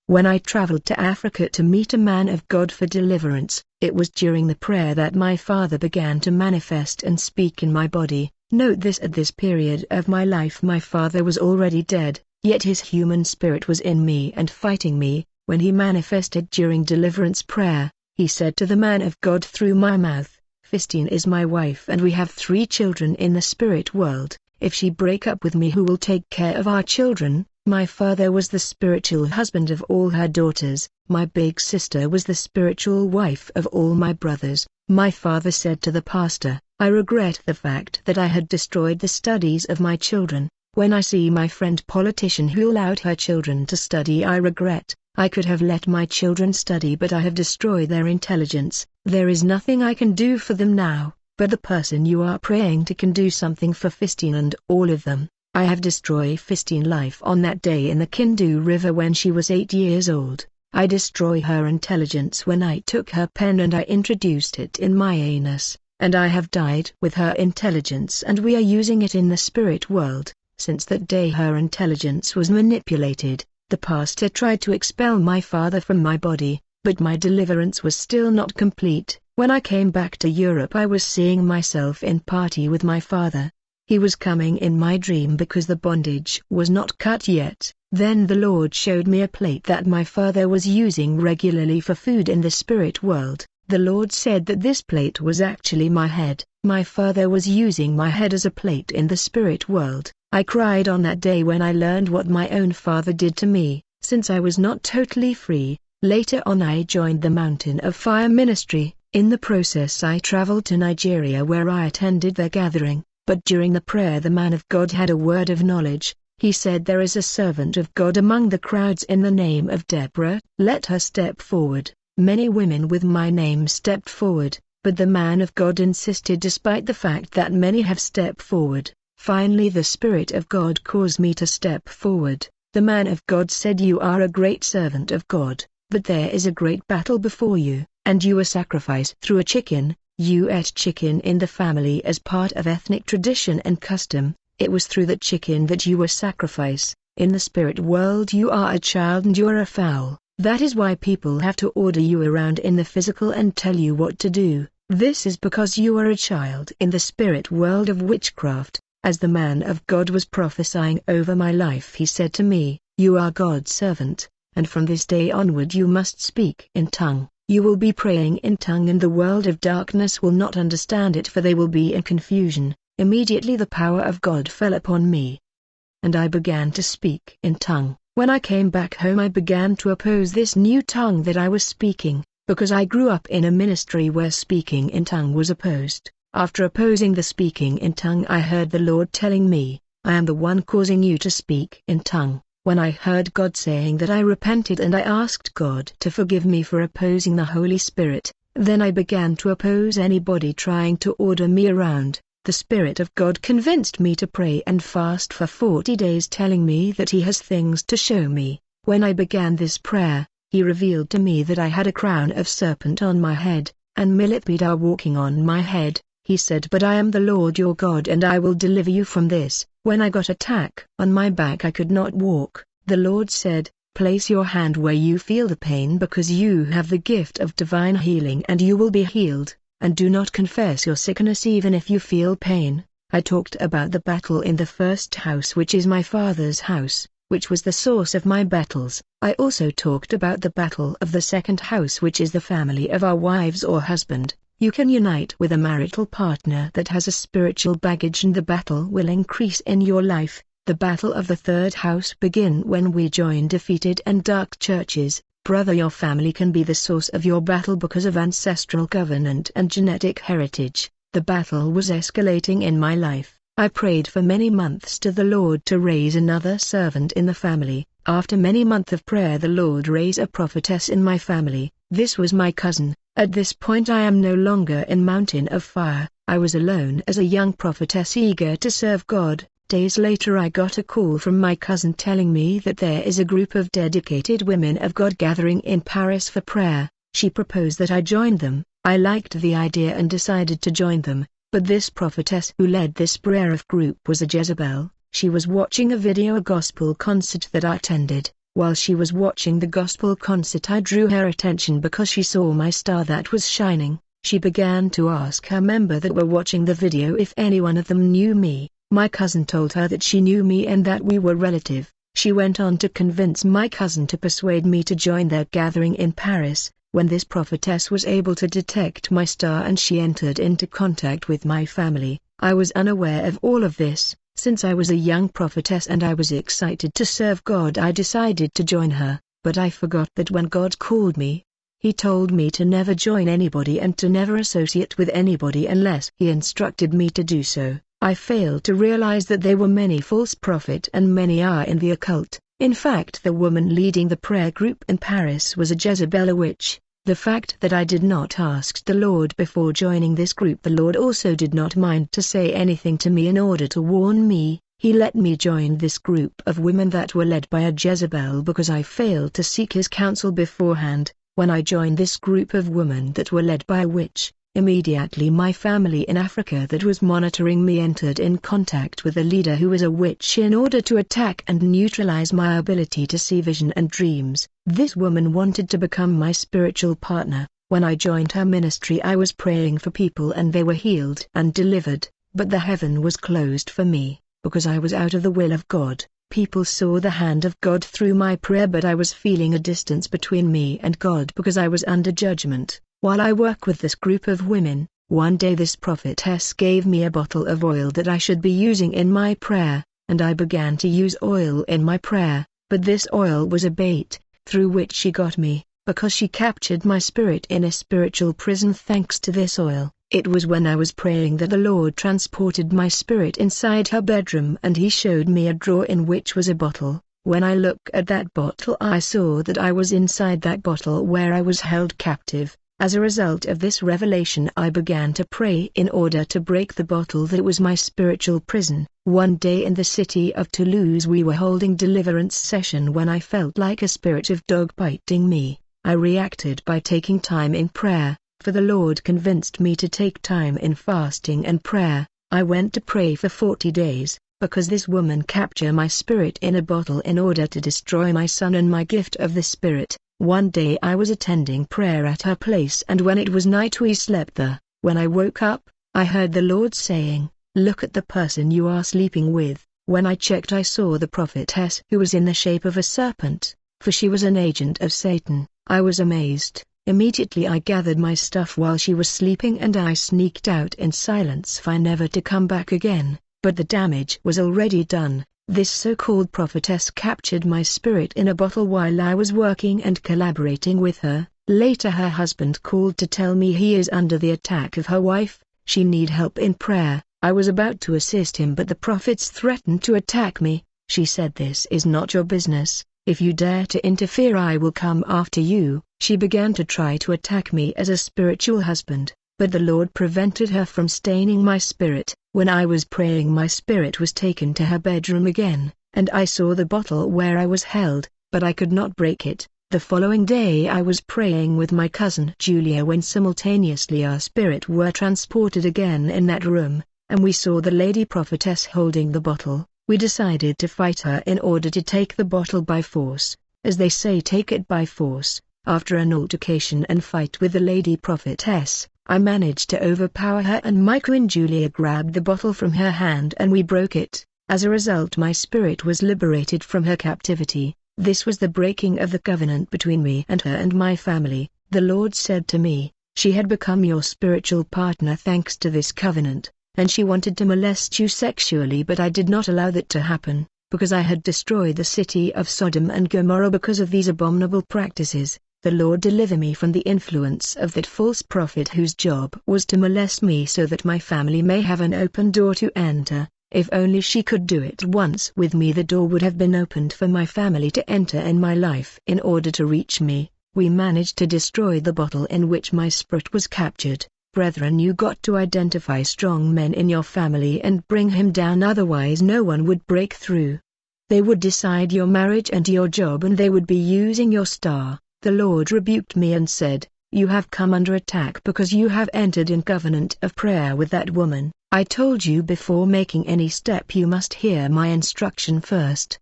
When I traveled to Africa to meet a man of God for deliverance, it was during the prayer that my father began to manifest and speak in my body. Note this: at this period of my life my father was already dead, yet his human spirit was in me and fighting me. When he manifested during deliverance prayer, he said to the man of God through my mouth, "Fistine is my wife and we have 3 children in the spirit world. If she break up with me, who will take care of our children?" My father was the spiritual husband of all her daughters. My big sister was the spiritual wife of all my brothers. My father said to the pastor, "I regret the fact that I had destroyed the studies of my children. When I see my friend politician who allowed her children to study, I regret. I could have let my children study, but I have destroyed their intelligence. There is nothing I can do for them now, but the person you are praying to can do something for Fistine and all of them. I have destroyed Fistine life on that day in the Kindu River when she was 8 years old. I destroy her intelligence when I took her pen and I introduced it in my anus, and I have died with her intelligence and we are using it in the spirit world. Since that day her intelligence was manipulated." The pastor tried to expel my father from my body, but my deliverance was still not complete. When I came back to Europe, I was seeing myself in party with my father. He was coming in my dream because the bondage was not cut yet. Then the Lord showed me a plate that my father was using regularly for food in the spirit world. The Lord said that this plate was actually my head. My father was using my head as a plate in the spirit world. I cried on that day when I learned what my own father did to me, since I was not totally free. Later on I joined the Mountain of Fire ministry. In the process I traveled to Nigeria where I attended their gathering. But during the prayer the man of God had a word of knowledge. He said, "There is a servant of God among the crowds in the name of Deborah. Let her step forward." Many women with my name stepped forward, but the man of God insisted despite the fact that many have stepped forward. Finally the Spirit of God caused me to step forward. The man of God said, "You are a great servant of God, but there is a great battle before you, and you were sacrificed through a chicken. You ate chicken in the family as part of ethnic tradition and custom. It was through that chicken that you were sacrificed. In the spirit world you are a child and you are a fowl. That is why people have to order you around in the physical and tell you what to do. This is because you are a child in the spirit world of witchcraft." As the man of God was prophesying over my life, he said to me, "You are God's servant, and from this day onward you must speak in tongue. You will be praying in tongue and the world of darkness will not understand it, for they will be in confusion." Immediately the power of God fell upon me, and I began to speak in tongue. When I came back home I began to oppose this new tongue that I was speaking, because I grew up in a ministry where speaking in tongue was opposed. After opposing the speaking in tongue, I heard the Lord telling me, "I am the one causing you to speak in tongue." When I heard God saying that, I repented and I asked God to forgive me for opposing the Holy Spirit. Then I began to oppose anybody trying to order me around. The Spirit of God convinced me to pray and fast for 40 days, telling me that He has things to show me. When I began this prayer, He revealed to me that I had a crown of serpent on my head, and millipedes are walking on my head. He said, "But I am the Lord your God and I will deliver you from this." When I got attack on my back, I could not walk. The Lord said, "Place your hand where you feel the pain, because you have the gift of divine healing and you will be healed, and do not confess your sickness even if you feel pain." I talked about the battle in the first house, which is my father's house, which was the source of my battles. I also talked about the battle of the second house, which is the family of our wives or husband. You can unite with a marital partner that has a spiritual baggage and the battle will increase in your life. The battle of the third house begin when we join defeated and dark churches. Brother, your family can be the source of your battle because of ancestral covenant and genetic heritage. The battle was escalating in my life. I prayed for many months to the Lord to raise another servant in the family. After many months of prayer, the Lord raised a prophetess in my family. This was my cousin. At this point I am no longer in Mountain of Fire. I was alone as a young prophetess eager to serve God. Days later I got a call from my cousin telling me that there is a group of dedicated women of God gathering in Paris for prayer. She proposed that I join them. I liked the idea and decided to join them, but this prophetess who led this prayer of group was a Jezebel. She was watching a gospel concert that I attended. While she was watching the gospel concert, I drew her attention because she saw my star that was shining. She began to ask her member that were watching the video if any one of them knew me. My cousin told her that she knew me and that we were relative. She went on to convince my cousin to persuade me to join their gathering in Paris. When this prophetess was able to detect my star and she entered into contact with my family, I was unaware of all of this. Since I was a young prophetess and I was excited to serve God, I decided to join her, but I forgot that when God called me, He told me to never join anybody and to never associate with anybody unless He instructed me to do so. I failed to realize that there were many false prophets and many are in the occult. In fact, the woman leading the prayer group in Paris was a Jezebel, a witch. The fact that I did not ask the Lord before joining this group, the Lord also did not mind to say anything to me in order to warn me. He let me join this group of women that were led by a Jezebel because I failed to seek His counsel beforehand. When I joined this group of women that were led by a witch, immediately my family in Africa that was monitoring me entered in contact with a leader who was a witch in order to attack and neutralize my ability to see vision and dreams. This woman wanted to become my spiritual partner. When I joined her ministry, I was praying for people and they were healed and delivered, but the heaven was closed for me, because I was out of the will of God. People saw the hand of God through my prayer, but I was feeling a distance between me and God because I was under judgment. While I work with this group of women, one day this prophetess gave me a bottle of oil that I should be using in my prayer, and I began to use oil in my prayer, but this oil was a bait, through which she got me, because she captured my spirit in a spiritual prison thanks to this oil. It was when I was praying that the Lord transported my spirit inside her bedroom and He showed me a drawer in which was a bottle. When I looked at that bottle, I saw that I was inside that bottle where I was held captive. As a result of this revelation, I began to pray in order to break the bottle that was my spiritual prison. One day in the city of Toulouse we were holding deliverance session when I felt like a spirit of dog biting me. I reacted by taking time in prayer, for the Lord convinced me to take time in fasting and prayer. I went to pray for 40 days, because this woman captured my spirit in a bottle in order to destroy my son and my gift of the Spirit. One day I was attending prayer at her place and when it was night we slept there. When I woke up, I heard the Lord saying, "Look at the person you are sleeping with." When I checked, I saw the prophetess who was in the shape of a serpent, for she was an agent of Satan. I was amazed. Immediately I gathered my stuff while she was sleeping and I sneaked out in silence for never to come back again, but the damage was already done. This so-called prophetess captured my spirit in a bottle while I was working and collaborating with her. Later her husband called to tell me he is under the attack of her wife. She need help in prayer. I was about to assist him, but the prophets threatened to attack me. She said, "This is not your business. If you dare to interfere, I will come after you." She began to try to attack me as a spiritual husband, but the Lord prevented her from staining my spirit. When I was praying, my spirit was taken to her bedroom again, and I saw the bottle where I was held, but I could not break it. The following day I was praying with my cousin Julia when simultaneously our spirit were transported again in that room, and we saw the lady prophetess holding the bottle. We decided to fight her in order to take the bottle by force, as they say, take it by force. After an altercation and fight with the lady prophetess, I managed to overpower her and my cousin Julia grabbed the bottle from her hand and we broke it. As a result, my spirit was liberated from her captivity. This was the breaking of the covenant between me and her and my family. The Lord said to me, "She had become your spiritual partner thanks to this covenant, and she wanted to molest you sexually, but I did not allow that to happen, because I had destroyed the city of Sodom and Gomorrah because of these abominable practices. The Lord deliver me from the influence of that false prophet whose job was to molest me so that my family may have an open door to enter. If only she could do it once with me, the door would have been opened for my family to enter in my life in order to reach me." We managed to destroy the bottle in which my spirit was captured. Brethren, you got to identify strong men in your family and bring him down, otherwise no one would break through. They would decide your marriage and your job, and they would be using your star. The Lord rebuked me and said, "You have come under attack because you have entered in covenant of prayer with that woman. I told you before making any step you must hear my instruction first.